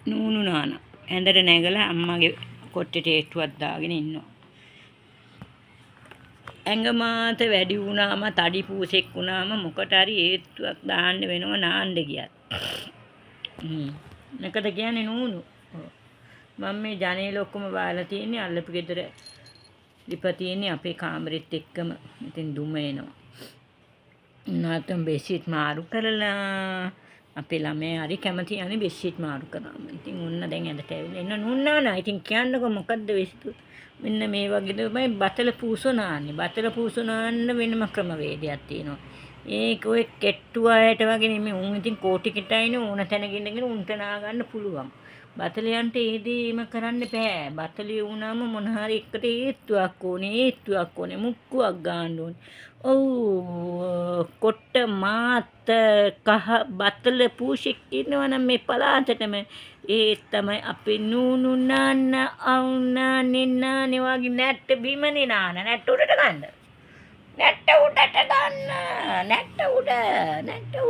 නූනු නානා ඇඳට නැගලා අම්මගේ කොට්ටේට ඒට්ටුවක් දාගෙන ඉන්නවා. ඇඟමාත වැඩි වුණාම තඩි පූසෙක් වුණාම මොකට හරි ඒට්ටුවක් දාන්න වෙනව නාන්න ගියත්. මොකද කියන්නේ නූනු. මම මේ ජනේල ඔක්කොම වහලා තියෙන්නේ අල්ලපු ගෙදර ලිප තියෙන්නේ අපේ කාමරෙත් එක්කම. ඉතින් දුම එනවා. නාතම් බෙෂීට් මාරු කරලා අපේ ළමයා හරි කැමති යන්නේ බෙෂීට් මාරු කරාම. ඉතින් ඔන්න දැන් ඇඳට ඇවිල්ලා ඉන්න නුන්නානා. ඉතින් කියන්නකෝ මොකද්ද වෙස්තු? මෙන්න මේ වගේ තමයි බතල පූසෝ නාන්නේ. බතල පූසෝ නාන්න වෙනම ක්‍රමවේදයක් තියෙනවා. ඒක ඔය කෙට්ටු අයට වගේ නෙමෙයි. උන් ඉතින් කෝටි කිටයිනේ ඕන තැනක ඉඳගෙන උන්ට නා ගන්න පුළුවන්. බතලයන්ට ඒ දේම කරන්න බෑ. බතලිය වුණාම මොන හරි එකට ඒත්තුවක් ඕනේ මුක්කුවක් ගන්න ඕනේ. ඔව් කොට්ට මාත කහ බතල පූෂෙක් ඉන්නවනම් මේ පලාතටම ඒ තමයි අපේ නූනු නාන්න අවුනානේ නානේ වගේ නැට්ට බිමනේ නාන නැට්ට උඩට ගන්න. නැට්ට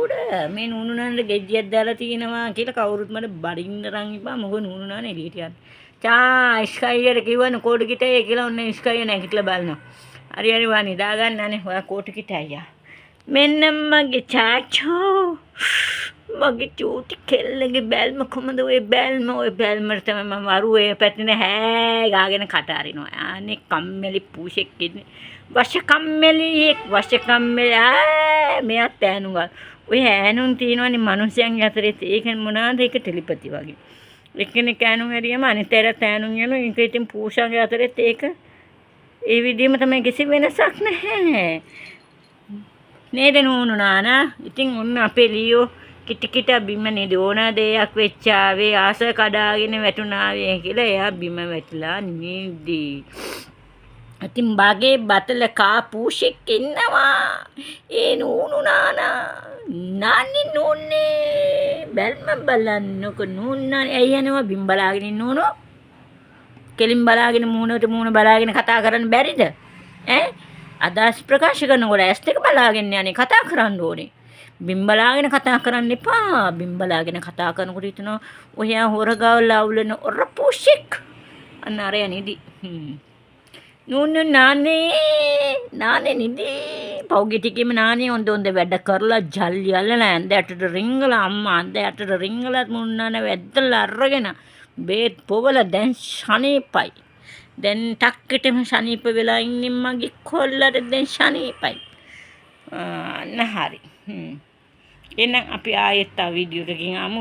උඩ මේ නූනු නාන්න ගෙජ්ජියක් දාලා තිනවා කියලා කවුරුත් මට බඩින්න රන් ඉපා මොකද නූනු නාන්න එළියට යන්න. චා ස්කයියට කිව්වන කෝඩ් කිටේ කියලා ඔන්න ස්කයිය නැගිටලා බලනවා. හරි වා නිදා ගන්නනේ ඔයා කෝට් කිට අයියා. මෙන්න මගේ චාචෝ මගේ චූටි කෙල්ලගේ බැල්ම කොහමද ඔය බැල්මට තමයි මම වරුවේ පැතින හැ ගාගෙන කට අරිනවා. අනේ කම්මැලි පූෂෙක් ඉන්නේ. වශ කම්මැලි මෙයාත් ඈනුවා. ඔය ඈනුන් තියෙනවනේ මිනිස්යන් අතරේ ඒක මොනවාද ඒක ටෙලිපති වගේ. එක්කෙනෙක් ඈනුන් හරියම අනිතේට ඈනුන් යනවා. ඒක ඉතින් පූෂාගේ අතරේ ඒක ඒ විදිහම තමයි කිසි වෙනසක් නැහැ. නේද නූනු නානා? ඉතින් ඔන්න අපේ ලියෝ කිට බිම නේද ඕන දෙයක් වෙච්චාවේ ආස කඩාගෙන වැටුණාවේ කියලා එයා බිම වැටිලා නේදී. ඉතින් බගේ බතල කා පූෂෙක් ඉන්නවා. ඒ නූනු නානා නාන්නේ නෝනේ බැල්ම බලන්නකො නූනානේ ඇයි යනවා බිම් බලාගෙන ඉන්න ඕනෝ. කෙලින් බලාගෙන මූණ බලාගෙන කතා කරන්න බැරිද? අදහස් ප්‍රකාශ කරනකොට ඇස් දෙක බලාගෙන යන්නේ කතා කරන්න ඕනේ. බිම් බලාගෙන කතා කරන්න එපා. බිම් බලාගෙන කතා කරනකොට හිතනවා ඔයා හොරගාවල අවුලන ඔරපුෂෙක්. අන්න අරය නිදි. නූනු නානේ නිදි. පෞගේ ටිකේම නානේ හොඳ වැඩ කරලා ජල්ලි අල්ලලා ඇඳට රිංගලා අම්මා ඇඳට රිංගලා මුන්නාන වැද්දලා අරගෙන බේත් පොවල දැන් ශනීපයි. දැන් ටක්කටම ශනීප වෙලා ඉන්නේ මගේ කොල්ලට දැන් ශනීපයි. හරි. එහෙනම් අපි ආයෙත් ආ වීඩියෝ එකකින් ආමු.